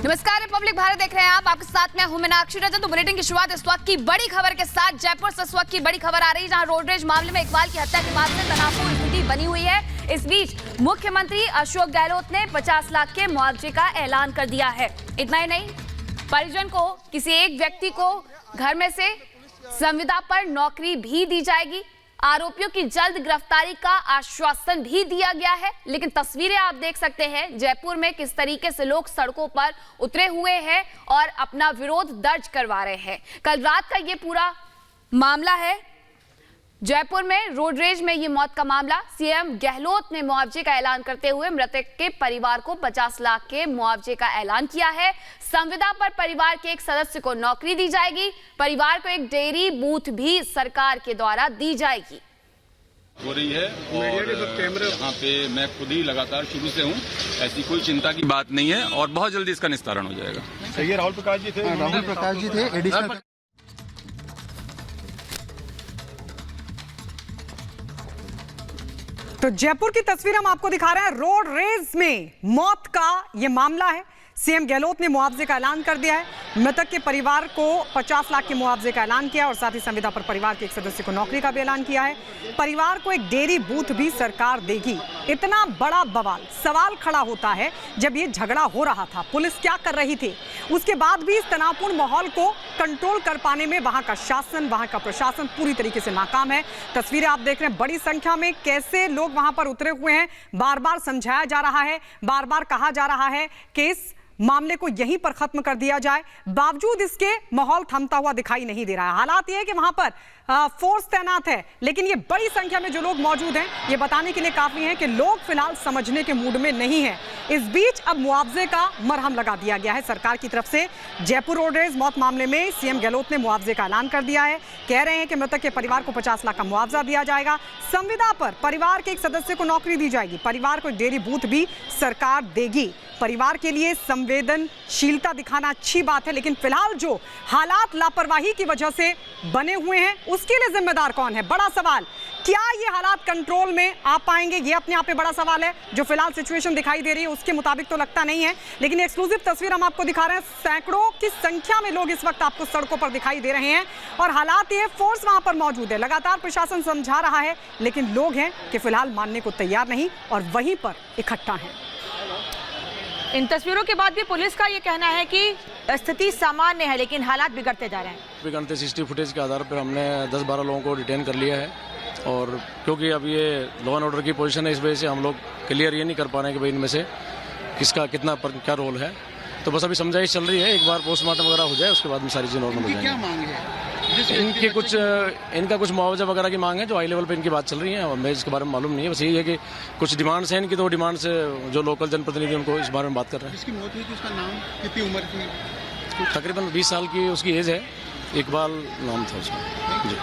नमस्कार, रिपब्लिक भारत देख रहे हैं आप। आपके साथ में हूं मीनाक्षी रजन। तो बुलेटिन की शुरुआत इस वक्त की बड़ी खबर के साथ। जयपुर से इस वक्त की बड़ी खबर आ रही है, जहां रोड रेज मामले में इकबाल की हत्या के बाद से तनावपूर्ण स्थिति बनी हुई है। इस बीच मुख्यमंत्री अशोक गहलोत ने 50 लाख के मुआवजे का ऐलान कर दिया है। इतना ही नहीं, परिजन को, किसी एक व्यक्ति को घर में से संविदा पर नौकरी भी दी जाएगी। आरोपियों की जल्द गिरफ्तारी का आश्वासन भी दिया गया है। लेकिन तस्वीरें आप देख सकते हैं जयपुर में किस तरीके से लोग सड़कों पर उतरे हुए हैं और अपना विरोध दर्ज करवा रहे हैं। कल रात का ये पूरा मामला है जयपुर में, रोड रेज में ये मौत का मामला। सीएम गहलोत ने मुआवजे का ऐलान करते हुए मृतक के परिवार को 50 लाख के मुआवजे का ऐलान किया है। संविदा पर परिवार के एक सदस्य को नौकरी दी जाएगी। परिवार को एक डेयरी बूथ भी सरकार के द्वारा दी जाएगी। हो रही है और यहाँ पे मैं खुद ही लगातार शुरू से हूँ। ऐसी कोई चिंता की बात नहीं है और बहुत जल्दी इसका निस्तारण हो जाएगा। ये राहुल प्रकाश जी थे। राहुल प्रकाश जी थे एडिशनल। तो जयपुर की तस्वीर हम आपको दिखा रहे हैं। रोड रेज में मौत का यह मामला है। सीएम गहलोत ने मुआवजे का ऐलान कर दिया है। मृतक के परिवार को 50 लाख के मुआवजे का ऐलान किया और साथ ही संविदा पर परिवार के एक सदस्य को नौकरी का भी ऐलान किया है। परिवार को एक डेयरी बूथ भी सरकार देगी। इतना बड़ा बवाल, सवाल खड़ा होता है जब ये झगड़ा हो रहा था, पुलिस क्या कर रही थी? उसके बाद भी इस तनावपूर्ण माहौल को कंट्रोल कर पाने में वहां का शासन, वहां का प्रशासन पूरी तरीके से नाकाम है। तस्वीरें आप देख रहे हैं, बड़ी संख्या में कैसे लोग वहां पर उतरे हुए हैं। बार बार समझाया जा रहा है, बार बार कहा जा रहा है कि इस मामले को यहीं पर खत्म कर दिया जाए। बावजूद इसके माहौल थमता हुआ दिखाई नहीं दे रहा है। हालात ये है कि वहां पर फोर्स तैनात है, लेकिन ये बड़ी संख्या में जो लोग मौजूद हैं ये बताने के लिए काफी है कि लोग फिलहाल समझने के मूड में नहीं है। इस बीच अब मुआवजे का मरहम लगा दिया गया है सरकार की तरफ से। जयपुर रोड रेज मौत मामले में सीएम गहलोत ने मुआवजे का ऐलान कर दिया है। कह रहे हैं कि मृतक के परिवार को 50 लाख का मुआवजा दिया जाएगा। संविदा पर परिवार के एक सदस्य को नौकरी दी जाएगी। परिवार को डेयरी बूथ भी सरकार देगी। परिवार के लिए संवेदनशीलता दिखाना अच्छी बात है, लेकिन फिलहाल जो हालात लापरवाही की वजह से बने हुए हैं उसके लिए जिम्मेदार कौन है? बड़ा सवाल। क्या ये हालात कंट्रोल में आ पाएंगे? ये अपने आप में बड़ा सवाल है। जो फिलहाल सिचुएशन दिखाई दे रही है उसके मुताबिक तो लगता नहीं है, लेकिन एक्सक्लूसिव तस्वीर हम आपको दिखा रहे हैं। सैकड़ों की संख्या में लोग इस वक्त आपको सड़कों पर दिखाई दे रहे हैं और हालात ये, फोर्स वहां पर मौजूद है। लगातार प्रशासन समझा रहा है, लेकिन लोग हैं कि फिलहाल मानने को तैयार नहीं और वहीं पर इकट्ठा है। इन तस्वीरों के बाद भी पुलिस का ये कहना है कि स्थिति सामान्य है, लेकिन हालात बिगड़ते जा रहे हैं। बिगड़ते सीसीटीवी फुटेज के आधार पर हमने 10-12 लोगों को डिटेन कर लिया है और क्योंकि अब ये लॉ एंड ऑर्डर की पोजीशन है, इस वजह से हम लोग क्लियर ये नहीं कर पा रहे हैं कि भाई इनमें से किसका कितना क्या रोल है। तो बस अभी समझाइश चल रही है, एक बार पोस्टमार्टम वगैरह हो जाए उसके बाद में सारी चीज़ नॉर्मल हो जाएंगी। क्या मांग है? इनका कुछ मुआवजा वगैरह की मांग है, जो हाई लेवल पे इनकी बात चल रही है। हमें इसके बारे में मालूम नहीं है, बस यही है कि कुछ डिमांड्स हैं इनकी, तो डिमांड से जो लोकल जनप्रतिनिधि उनको इस बारे में बात कर रहे हैं। जिसकी मौत हुई थी उसका नाम, कितनी उम्र थी? तकरीबन 20 साल की उसकी एज है। इकबाल नाम था उसका जी।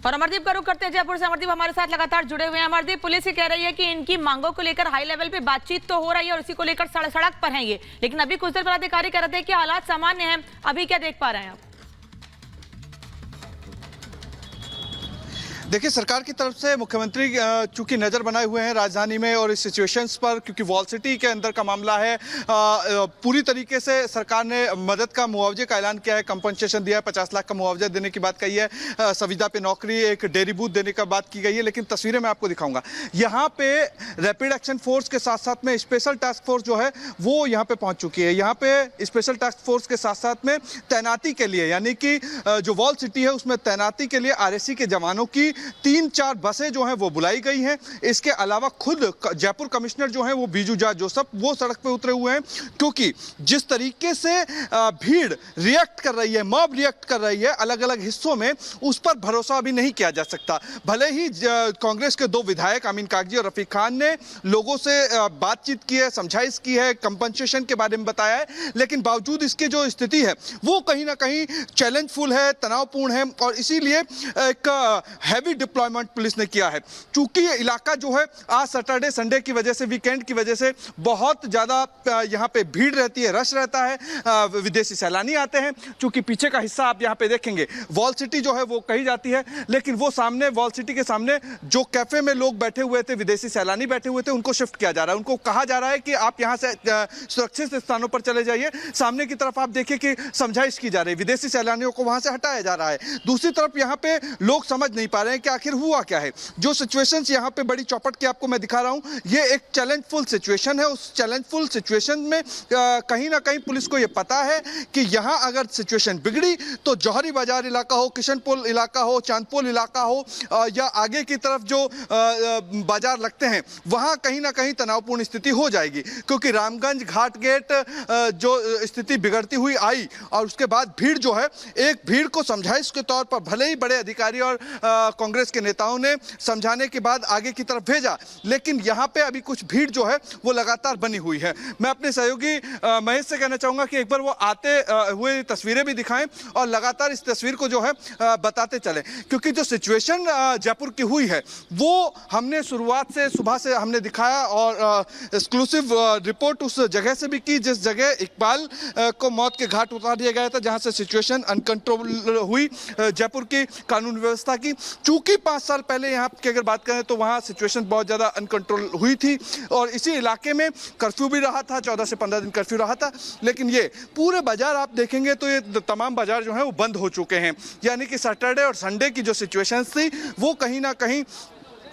और अमरदीप का रुख करते हैं जयपुर से। अमरदीप हमारे साथ लगातार जुड़े हुए हैं। अमरदीप, पुलिस ये कह रही है कि इनकी मांगों को लेकर हाई लेवल पे बातचीत तो हो रही है और इसी को लेकर सड़क पर हैं ये, लेकिन अभी कुछ देर पहले अधिकारी कह रहे थे कि हालात सामान्य हैं। अभी क्या देख पा रहे हैं आप? देखिए, सरकार की तरफ से मुख्यमंत्री चूंकि नज़र बनाए हुए हैं राजधानी में और इस सिचुएशंस पर, क्योंकि वॉल सिटी के अंदर का मामला है, पूरी तरीके से सरकार ने मदद का, मुआवजे का ऐलान किया है, कंपनसेशन दिया है, 50 लाख का मुआवजा देने की बात कही है, संविदा पे नौकरी, एक डेयरी बूथ देने का बात की गई है। लेकिन तस्वीरें मैं आपको दिखाऊंगा। यहाँ पे रैपिड एक्शन फोर्स के साथ साथ में स्पेशल टास्क फोर्स जो है वो यहाँ पे पहुँच चुकी है। यहाँ पे स्पेशल टास्क फोर्स के साथ साथ में तैनाती के लिए, यानी कि जो वॉल सिटी है उसमें तैनाती के लिए RSC के जवानों की 3-4 बसें जो हैं वो बुलाई गई हैं। इसके अलावा खुद जयपुर कमिश्नर जो हैं वो बीजू जा जोसफ वो सड़क पे उतरे हुए हैं, क्योंकि जिस तरीके से भीड़ रिएक्ट कर रही है, मॉब रिएक्ट कर रही है अलग अलग हिस्सों में, उस पर भरोसा अभी नहीं किया जा सकता। भले ही कांग्रेस के 2 विधायक अमीन कागजी और रफीक खान ने लोगों से बातचीत की है, समझाइश की है, कंपनसेशन के बारे में बताया है, लेकिन बावजूद इसकी जो स्थिति है वो कहीं ना कहीं चैलेंजफुल है, तनावपूर्ण है और इसीलिए एक हैवी हैवी डिप्लॉयमेंट पुलिस ने किया है। चूंकि ये इलाका जो है आज सैटरडे संडे की वजह से, वीकेंड की वजह से बहुत ज़्यादा यहाँ पे भीड़ रहती है, रश रहता है, विदेशी सैलानी आते हैं। चूंकि पीछे का हिस्सा आप यहाँ पे देखेंगे वॉल सिटी जो है वो कही जाती है, लेकिन वो सामने वॉल सिटी के सामने जो कैफे में लोग बैठे हुए थे, विदेशी सैलानी बैठे हुए थे, उनको शिफ्ट किया जा रहा है। उनको कहा जा रहा है कि आप यहाँ से सुरक्षित स्थानों पर चले जाइए। सामने की तरफ आप देखिए कि समझाइश की जा रही है, विदेशी सैलानियों को वहां से हटाया जा रहा है। दूसरी तरफ यहाँ पे लोग समझ नहीं पा रहे हैं कि आखिर हुआ क्या है। जो सिचुएशंस यहाँ पे बड़ी चौपट की आपको मैं दिखा रहा हूँ, ये एक चैलेंजफुल सिचुएशन है। उस चैलेंजफुल सिचुएशन में कहीं ना कहीं पुलिस को ये पता है कि यहाँ अगर सिचुएशन बिगड़ी तो जौहरी बाजार इलाका हो, किशनपुर इलाका हो, चांदपोल इलाका हो या आगे की तरफ जो बाजार लगते हैं वहाँ कहीं ना कहीं तनावपूर्ण स्थिति हो जाएगी। क्योंकि रामगंज घाट गेट जो स्थिति बिगड़ती हुई आई और उसके बाद भीड़ जो है, एक भीड़ को समझाइश के तौर पर भले ही बड़े अधिकारी और कांग्रेस के नेताओं ने समझाने के बाद आगे की तरफ भेजा, लेकिन यहाँ पे अभी कुछ भीड़ जो है वो लगातार बनी हुई है। मैं अपने सहयोगी महेश से कहना चाहूँगा कि एक बार वो आते हुए तस्वीरें भी दिखाएं और लगातार इस तस्वीर को जो है बताते चलें, क्योंकि जो सिचुएशन जयपुर की हुई है वो हमने शुरुआत से सुबह से हमने दिखाया और एक्सक्लूसिव रिपोर्ट उस जगह से भी की जिस जगह इकबाल को मौत के घाट उतार दिया गया था, जहां से सिचुएशन अनकंट्रोल हुई जयपुर की कानून व्यवस्था की। चूंकि 5 साल पहले यहाँ की अगर बात करें तो वहाँ सिचुएशन बहुत ज़्यादा अनकंट्रोल हुई थी और इसी इलाके में कर्फ्यू भी रहा था, 14 से 15 दिन कर्फ्यू रहा था। लेकिन ये पूरे बाजार आप देखेंगे तो ये तमाम बाजार जो है वो बंद हो चुके हैं। यानी कि सैटरडे और संडे की जो सिचुएशन थी वो कहीं ना कहीं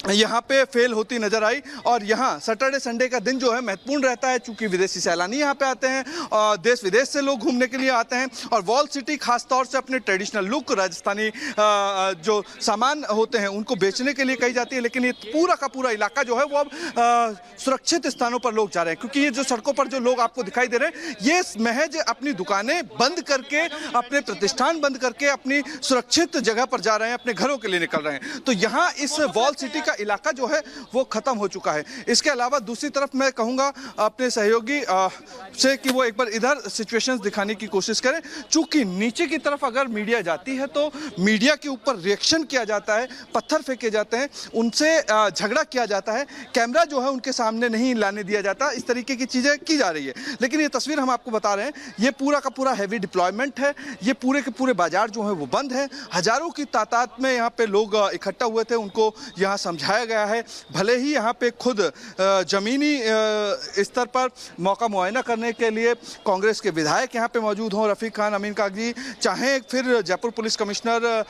यहाँ पे फेल होती नजर आई। और यहाँ सैटरडे संडे का दिन जो है महत्वपूर्ण रहता है, चूंकि विदेशी सैलानी यहाँ पे आते हैं और देश विदेश से लोग घूमने के लिए आते हैं। और वॉल सिटी खास तौर से अपने ट्रेडिशनल लुक, राजस्थानी जो सामान होते हैं उनको बेचने के लिए कही जाती है। लेकिन ये पूरा का पूरा इलाका जो है वो अब सुरक्षित स्थानों पर लोग जा रहे हैं, क्योंकि ये जो सड़कों पर जो लोग आपको दिखाई दे रहे हैं ये महज अपनी दुकानें बंद करके, अपने प्रतिष्ठान बंद करके अपनी सुरक्षित जगह पर जा रहे हैं, अपने घरों के लिए निकल रहे हैं। तो यहाँ इस वॉल सिटी का इलाका जो है वो खत्म हो चुका है। इसके अलावा दूसरी तरफ मैं कहूंगा अपने सहयोगी से कि वो एक बार इधर सिचुएशंस दिखाने की कोशिश करें। चूंकि नीचे की तरफ अगर मीडिया जाती है तो मीडिया के ऊपर रिएक्शन किया जाता है, पत्थर फेंके जाते हैं, उनसे झगड़ा किया जाता है, कैमरा जो है उनके सामने नहीं लाने दिया जाता, इस तरीके की चीजें की जा रही है। लेकिन ये तस्वीर हम आपको बता रहे हैं, ये पूरा का पूरा हैवी डिप्लॉयमेंट है, ये पूरे के पूरे बाजार जो है वो बंद है। हजारों की तादाद में यहाँ पे लोग इकट्ठा हुए थे, उनको यहाँ समझाया गया है। भले ही यहाँ पे खुद जमीनी स्तर पर मौका मुआयना करने के लिए कांग्रेस के विधायक यहाँ पे मौजूद हों, रफीक खान, अमीन कागजी, चाहे फिर जयपुर पुलिस कमिश्नर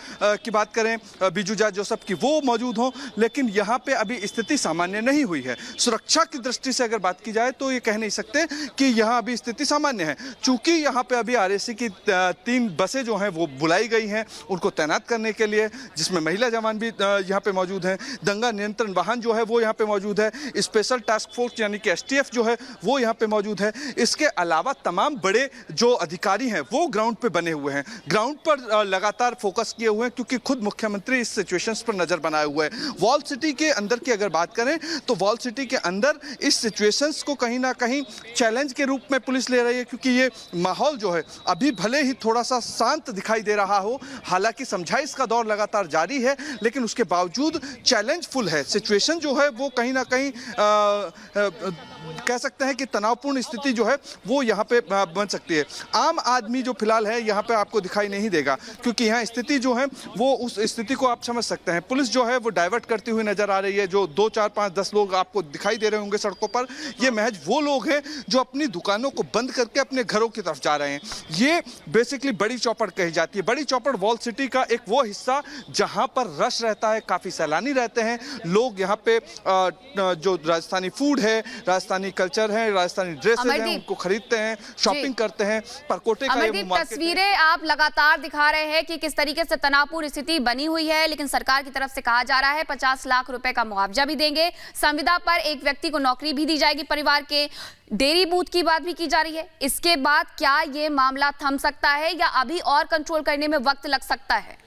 की बात करें बीजू जाट जोसफ की, वो मौजूद हों, लेकिन यहाँ पे अभी स्थिति सामान्य नहीं हुई है। सुरक्षा की दृष्टि से अगर बात की जाए तो ये कह नहीं सकते कि यहाँ अभी स्थिति सामान्य है। चूंकि यहाँ पे अभी आरएसी की 3 बसें जो हैं वो बुलाई गई हैं उनको तैनात करने के लिए, जिसमें महिला जवान भी यहाँ पे मौजूद हैं। दंगा नियंत्रण वाहन जो है वो यहाँ पे मौजूद है। स्पेशल टास्क फोर्स यानी कि एसटीएफ जो है वो यहाँ पे मौजूद है। इसके अलावा तमाम बड़े जो अधिकारी हैं वो ग्राउंड पे बने हुए हैं, ग्राउंड पर लगातार फोकस किए हुए हैं, क्योंकि खुद मुख्यमंत्री इस सिचुएशंस पर नजर बनाए हुए हैं। वॉल सिटी के अंदर की अगर बात करें तो वॉल सिटी के अंदर इस सिचुएशंस को कहीं ना कहीं चैलेंज के रूप में पुलिस ले रही है, क्योंकि ये माहौल जो है अभी भले ही थोड़ा सा शांत दिखाई दे रहा हो, हालांकि समझाइश का दौर लगातार जारी है, लेकिन उसके बावजूद चैलेंजफुल है। सिचुएशन जो है वो कहीं ना कहीं कह सकते हैं कि तनावपूर्ण स्थिति जो है वो यहाँ पे बन सकती है। आम आदमी जो फिलहाल है यहाँ पे आपको दिखाई नहीं देगा, क्योंकि यहाँ स्थिति जो है वो उस स्थिति को आप समझ सकते हैं। पुलिस जो है वो डाइवर्ट करती हुई नजर आ रही है। जो 2, 4, 5, 10 लोग आपको दिखाई दे रहे होंगे सड़कों पर, ये महज वो लोग हैं जो अपनी दुकानों को बंद करके अपने घरों की तरफ जा रहे हैं। ये बेसिकली बड़ी चौपड़ कही जाती है। बड़ी चौपड़ वॉल सिटी का एक वो हिस्सा जहाँ पर रश रहता है, काफ़ी सैलानी रहते हैं, लोग यहाँ पे जो राजस्थानी फूड है, राजस्थानी कल्चर है, राजस्थानी ड्रेसेस हैं, उनको खरीदते हैं, शॉपिंग करते हैं। परकोटे का ये तस्वीरें आप लगातार दिखा रहे हैं कि किस तरीके से तनावपूर्ण स्थिति बनी हुई है, लेकिन सरकार की तरफ से कहा जा रहा है 50 लाख रुपए का मुआवजा भी देंगे, संविदा पर एक व्यक्ति को नौकरी भी दी जाएगी परिवार के, डेयरी बूथ की बात भी की जा रही है। इसके बाद क्या ये मामला थम सकता है या अभी और कंट्रोल करने में वक्त लग सकता है?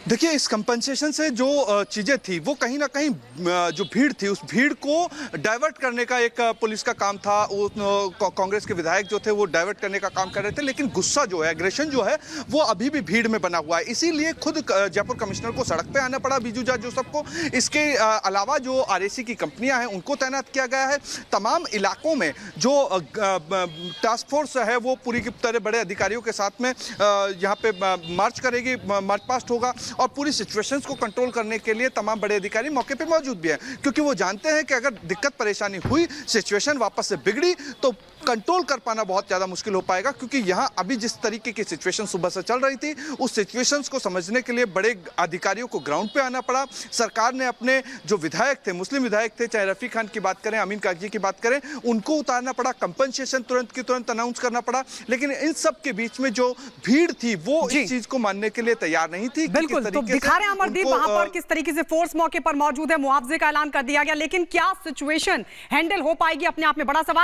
देखिए, इस कंपनसेशन से जो चीज़ें थी वो कहीं ना कहीं जो भीड़ थी उस भीड़ को डाइवर्ट करने का एक पुलिस का काम था। कांग्रेस के विधायक जो थे वो डाइवर्ट करने का काम कर रहे थे, लेकिन गुस्सा जो है, एग्रेशन जो है, वो अभी भी भीड़ में बना हुआ है। इसीलिए खुद जयपुर कमिश्नर को सड़क पे आना पड़ा, बीजू जाट जोसफ को। इसके अलावा जो आरएसी की कंपनियां हैं उनको तैनात किया गया है। तमाम इलाकों में जो टास्क फोर्स है वो पूरी की तरह बड़े अधिकारियों के साथ में यहाँ पे मार्च करेगी, मार्च पास्ट होगा और पूरी सिचुएशंस को कंट्रोल करने के लिए तमाम बड़े अधिकारी मौके पे मौजूद भी हैं, क्योंकि वो जानते हैं कि अगर दिक्कत परेशानी हुई, सिचुएशन वापस से बिगड़ी तो कंट्रोल कर पाना बहुत ज़्यादा मुश्किल हो पाएगा। क्योंकि यहाँ अभी जिस तरीके की सिचुएशन सुबह से चल रही थी, उस सिचुएशंस को समझने के लिए बड़े अधिकारियों को ग्राउंड पे आना पड़ा। सरकार ने अपने जो विधायक थे, मुस्लिम विधायक थे, चाहे रफ़ी खान की बात करें, अमीन कागजी की बात करें, उनको उतारना पड़ा। कंपनसेशन तुरंत की तुरंत अनाउंस करना पड़ा। लेकिन इन सब के बीच में जो भीड़ थी वो इस चीज को मानने के लिए तैयार नहीं थी। बिल्कुल, तो दिखा रहे हैं अमरदीप वहां पर किस तरीके से फोर्स मौके पर मौजूद है, मुआवजे का ऐलान कर दिया गया, लेकिन क्या सिचुएशन हैंडल हो पाएगी, अपने आप में बड़ा सवाल।